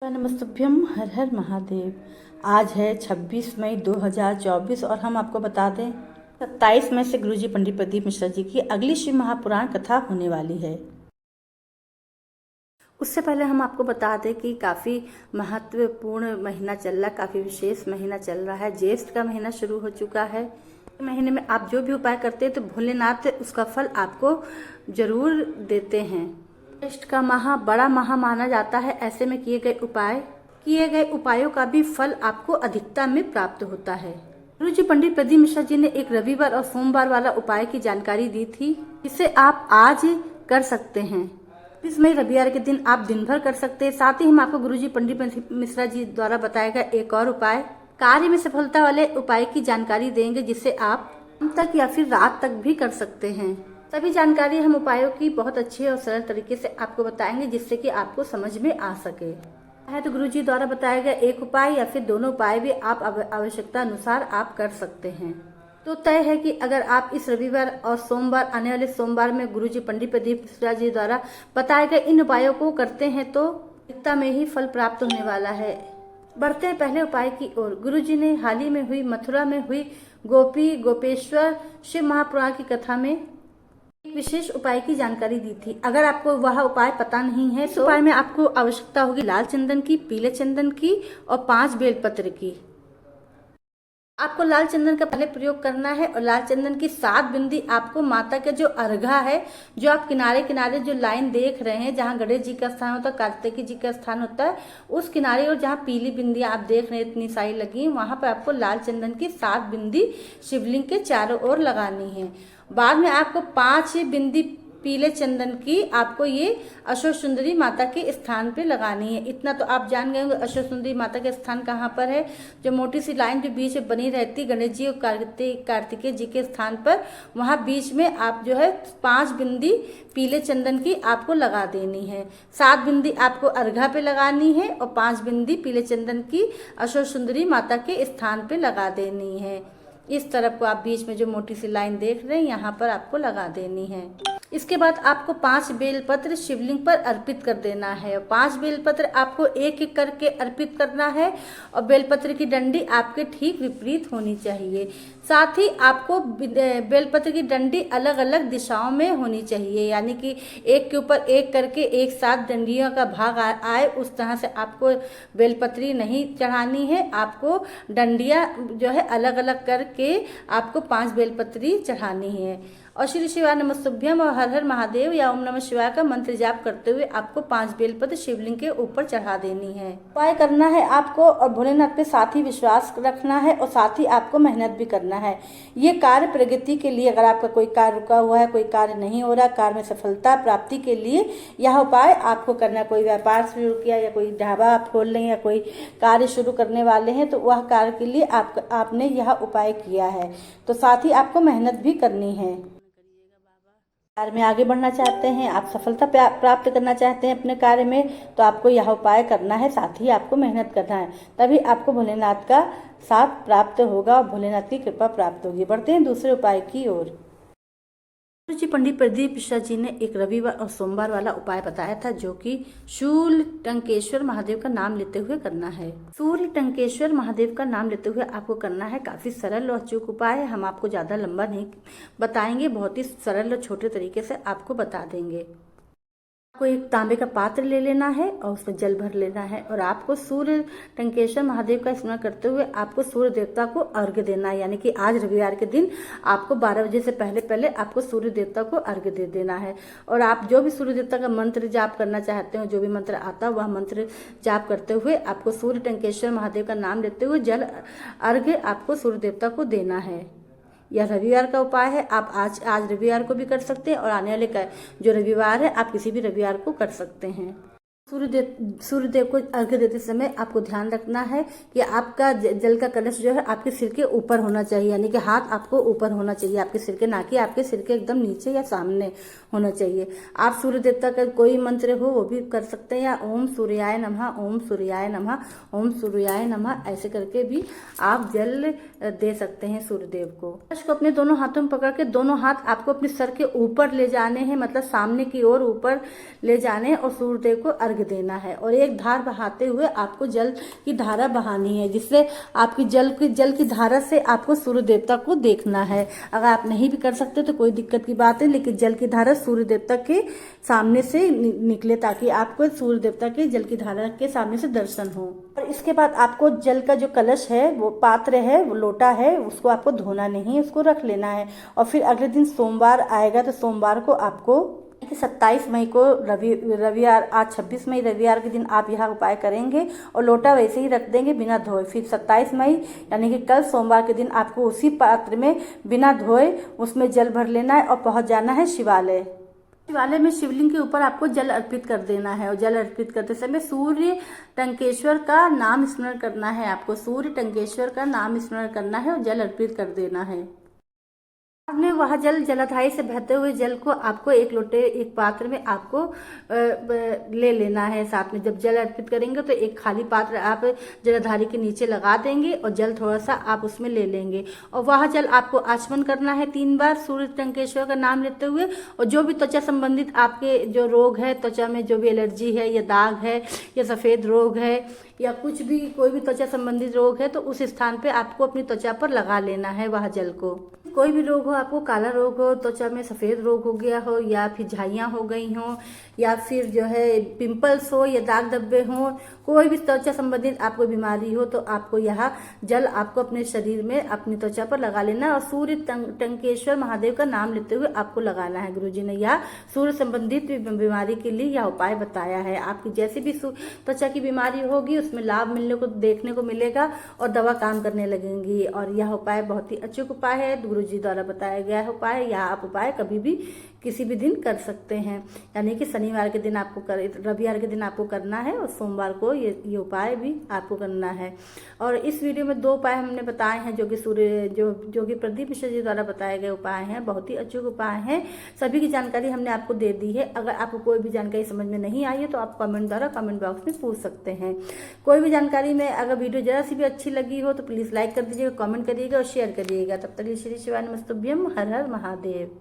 नमस्तुभ्यम, हर हर महादेव। आज है 26 मई 2024 और हम आपको बता दें 27 मई से गुरुजी पंडित प्रदीप मिश्रा जी की अगली शिव महापुराण कथा होने वाली है। उससे पहले हम आपको बता दें कि काफ़ी महत्वपूर्ण महीना चल रहा है, काफ़ी विशेष महीना चल रहा है। ज्येष्ठ का महीना शुरू हो चुका है। महीने में आप जो भी उपाय करते हैं तो भोलेनाथ उसका फल आपको जरूर देते हैं। ज्येष्ठ का माह बड़ा माह माना जाता है। ऐसे में किए गए उपायों का भी फल आपको अधिकता में प्राप्त होता है। गुरुजी पंडित प्रदीप मिश्रा जी ने एक रविवार और सोमवार वाला उपाय की जानकारी दी थी, जिसे आप आज कर सकते हैं। इस मई रविवार के दिन आप दिन भर कर सकते हैं। साथ ही हम आपको गुरुजी पंडित मिश्रा जी द्वारा बताया गया एक और उपाय, कार्य में सफलता वाले उपाय की जानकारी देंगे, जिसे आप शाम तक या फिर रात तक भी कर सकते हैं। सभी जानकारी हम उपायों की बहुत अच्छे और सरल तरीके से आपको बताएंगे, जिससे कि आपको समझ में आ सके। है तो गुरुजी द्वारा बताया गया एक उपाय या फिर दोनों उपाय भी आप आवश्यकता अनुसार आप कर सकते हैं। तो तय है कि अगर आप इस रविवार और सोमवार, आने वाले सोमवार में गुरुजी पंडित प्रदीप मिश्रा जी द्वारा बताए गए इन उपायों को करते हैं तो अधिकता में ही फल प्राप्त होने वाला है। बढ़ते हैं पहले उपाय की ओर। गुरुजी ने हाल ही में हुई मथुरा में हुई गोपी गोपेश्वर शिव महापुराण की कथा में एक विशेष उपाय की जानकारी दी थी। अगर आपको वह उपाय पता नहीं है तो उपाय में आपको आवश्यकता होगी लाल चंदन की, पीले चंदन की और 5 बेलपत्र की। आपको लाल चंदन का पहले प्रयोग करना है और लाल चंदन की 7 बिंदी आपको माता के जो अर्घा है, जो आप किनारे किनारे जो लाइन देख रहे हैं, जहाँ गणेश जी का स्थान होता है, कार्तिकेय जी का स्थान होता है, उस किनारे और जहाँ पीली बिंदी आप देख रहे हैं इतनी सारी लगी, वहां पर आपको लाल चंदन की 7 बिंदी शिवलिंग के चारों ओर लगानी है। बाद में आपको 5 बिंदी पीले चंदन की आपको ये अशोक सुंदरी माता के स्थान पे लगानी है। इतना तो आप जान गए होंगे अशोक सुंदरी माता के स्थान कहाँ पर है। जो मोटी सी लाइन जो बीच में बनी रहती गणेश जी और कार्तिकेय जी के स्थान पर, वहाँ बीच में आप जो है 5 बिंदी पीले चंदन की आपको लगा देनी है। 7 बिंदी आपको अर्घा पे लगानी है और 5 बिंदी पीले चंदन की अशोक सुंदरी माता के स्थान पे लगा देनी है। इस तरफ को आप बीच में जो मोटी सी लाइन देख रहे हैं यहाँ पर आपको लगा देनी है। इसके बाद आपको 5 बेलपत्र शिवलिंग पर अर्पित कर देना है। 5 बेलपत्र आपको एक एक करके अर्पित करना है और बेलपत्र की डंडी आपके ठीक विपरीत होनी चाहिए। साथ ही आपको बेलपत्र की डंडी अलग अलग दिशाओं में होनी चाहिए, यानी कि एक के ऊपर एक करके एक साथ डंडियों का भाग आए, उस तरह से आपको बेलपत्री नहीं चढ़ानी है। आपको डंडियां जो है अलग अलग करके आपको 5 बेलपत्री चढ़ानी है। और श्री शिवाय नमस्तुभ्यम और हर हर महादेव या ओम नमः शिवाय का मंत्र जाप करते हुए आपको 5 बेलपत्र शिवलिंग के ऊपर चढ़ा देनी है। उपाय करना है आपको और भोलेनाथ पे साथ ही विश्वास रखना है और साथ ही आपको मेहनत भी करना है। ये कार्य प्रगति के लिए, अगर आपका कोई कार्य रुका हुआ है, कोई कार्य नहीं हो रहा, कार्य में सफलता प्राप्ति के लिए यह उपाय आपको करना है। कोई व्यापार शुरू किया या कोई ढाबा आप खोल लें या कोई कार्य शुरू करने वाले हैं तो वह कार्य के लिए आपने यह उपाय किया है, तो साथ ही आपको मेहनत भी करनी है। कार्य में आगे बढ़ना चाहते हैं, आप सफलता प्राप्त करना चाहते हैं अपने कार्य में, तो आपको यह उपाय करना है, साथ ही आपको मेहनत करना है। तभी आपको भोलेनाथ का साथ प्राप्त होगा और भोलेनाथ की कृपा प्राप्त होगी। बढ़ते हैं दूसरे उपाय की ओर। गुरुजी पंडित प्रदीप मिश्रा जी ने एक रविवार और सोमवार वाला उपाय बताया था, जो कि शूल टंकेश्वर महादेव का नाम लेते हुए करना है। सूर्य टंकेश्वर महादेव का नाम लेते हुए आपको करना है। काफी सरल और अचूक उपाय है। हम आपको ज्यादा लंबा नहीं बताएंगे, बहुत ही सरल और छोटे तरीके से आपको बता देंगे। आपको एक तांबे का पात्र ले लेना है और उसमें जल भर लेना है और आपको सूर्य टंकेश्वर महादेव का स्मरण करते हुए आपको सूर्य देवता को अर्घ्य देना है। यानी कि आज रविवार के दिन आपको 12 बजे से पहले पहले आपको सूर्य देवता को अर्घ्य दे देना है। और आप जो भी सूर्य देवता का मंत्र जाप करना चाहते हो, जो भी मंत्र आता है वह मंत्र जाप करते हुए आपको सूर्य टंकेश्वर महादेव का नाम लेते हुए जल अर्घ्य आपको सूर्य देवता को देना है। यह रविवार का उपाय है। आप आज रविवार को भी कर सकते हैं और आने वाले का जो रविवार है आप किसी भी रविवार को कर सकते हैं। सूर्यदेव को अर्घ्य देते समय आपको ध्यान रखना है कि आपका जल का कलश जो है आपके सिर के ऊपर होना चाहिए, यानी कि हाथ आपको ऊपर होना चाहिए आपके सिर के, ना कि आपके सिर के एकदम नीचे या सामने होना चाहिए। आप सूर्य देवता का कोई मंत्र हो वो भी कर सकते हैं, या ओम सूर्याय नमः, ओम सूर्याय नमः, ओम सूर्याय नमः, ऐसे करके भी आप जल दे सकते हैं सूर्यदेव को। कलश को अपने दोनों हाथों में पकड़ के दोनों हाथ आपको अपने सर के ऊपर ले जाने हैं, मतलब सामने की ओर ऊपर ले जाने हैं और सूर्यदेव को अर्घ्य देना है और एक धार बहाते हुए आपको जल की धारा बहानी है, जिससे आपकी जल की धारा से आपको सूर्य देवता को देखना है। अगर आप नहीं भी कर सकते तो कोई दिक्कत की बात है, लेकिन जल की धारा सूर्य देवता के सामने से निकले, ताकि आपको सूर्य देवता के जल की धारा के सामने से दर्शन हो। और इसके बाद आपको जल का जो कलश है, वो पात्र है, वो लोटा है, उसको आपको धोना नहीं है, उसको रख लेना है। और फिर अगले दिन सोमवार आएगा, तो सोमवार को आपको 27 मई को रविवार, आज 26 मई रविवार के दिन आप यह उपाय करेंगे और लोटा वैसे ही रख देंगे बिना धोए। फिर 27 मई यानी कि कल सोमवार के दिन आपको उसी पात्र में बिना धोए उसमें जल भर लेना है और पहुंच जाना है शिवालय। शिवालय में शिवलिंग के ऊपर आपको जल अर्पित कर देना है और जल अर्पित करते समय सूर्य टंकेश्वर का नाम स्मरण करना है। आपको सूर्य टंकेश्वर का नाम स्मरण करना है और जल अर्पित कर देना है। आपने वह जलाधारी से बहते हुए जल को आपको एक पात्र में आपको ले लेना है। साथ में जब जल अर्पित करेंगे तो एक खाली पात्र आप जलाधारी के नीचे लगा देंगे और जल थोड़ा सा आप उसमें ले लेंगे और वह जल आपको आचमन करना है 3 बार सूर्य टंकेश्वर का नाम लेते हुए। और जो भी त्वचा संबंधित आपके जो रोग है, त्वचा में जो भी एलर्जी है या दाग है या सफ़ेद रोग है या कुछ भी कोई भी त्वचा संबंधित रोग है, तो उस स्थान पे आपको अपनी त्वचा पर लगा लेना है वह जल को। कोई भी रोग हो, आपको काला रोग हो, त्वचा में सफ़ेद रोग हो गया हो या फिर झाइयाँ हो गई हों या फिर जो है पिंपल्स हो या दाग धब्बे हों, कोई भी त्वचा संबंधित आपको बीमारी हो, तो आपको यह जल आपको अपने शरीर में अपनी त्वचा पर लगा लेना है और सूर्य टंकेश्वर महादेव का नाम लेते हुए आपको लगाना है। गुरुजी ने यह सूर्य संबंधित बीमारी के लिए यह उपाय बताया है। आपकी जैसी भी त्वचा की बीमारी होगी उसमें लाभ मिलने को देखने को मिलेगा और दवा काम करने लगेंगी। और यह उपाय बहुत ही अचूक उपाय है, गुरुजी द्वारा बताया गया उपाय। यह आप उपाय कभी भी किसी भी दिन कर सकते हैं, यानी कि शनिवार के दिन आपको रविवार के दिन आपको करना है और सोमवार को ये उपाय भी आपको करना है। और इस वीडियो में 2 उपाय हमने बताए हैं जो कि प्रदीप मिश्रा जी द्वारा बताए गए उपाय हैं, बहुत ही अचूक उपाय हैं। सभी की जानकारी हमने आपको दे दी है। अगर आपको कोई भी जानकारी समझ में नहीं आई है तो आप कमेंट द्वारा कमेंट बॉक्स में पूछ सकते हैं। कोई भी जानकारी में अगर वीडियो जरा सी भी अच्छी लगी हो तो प्लीज़ लाइक कर दीजिएगा, कमेंट करिएगा और शेयर करिएगा। तब तक श्री शिवाय नमस्तुभ्यम, हर हर महादेव।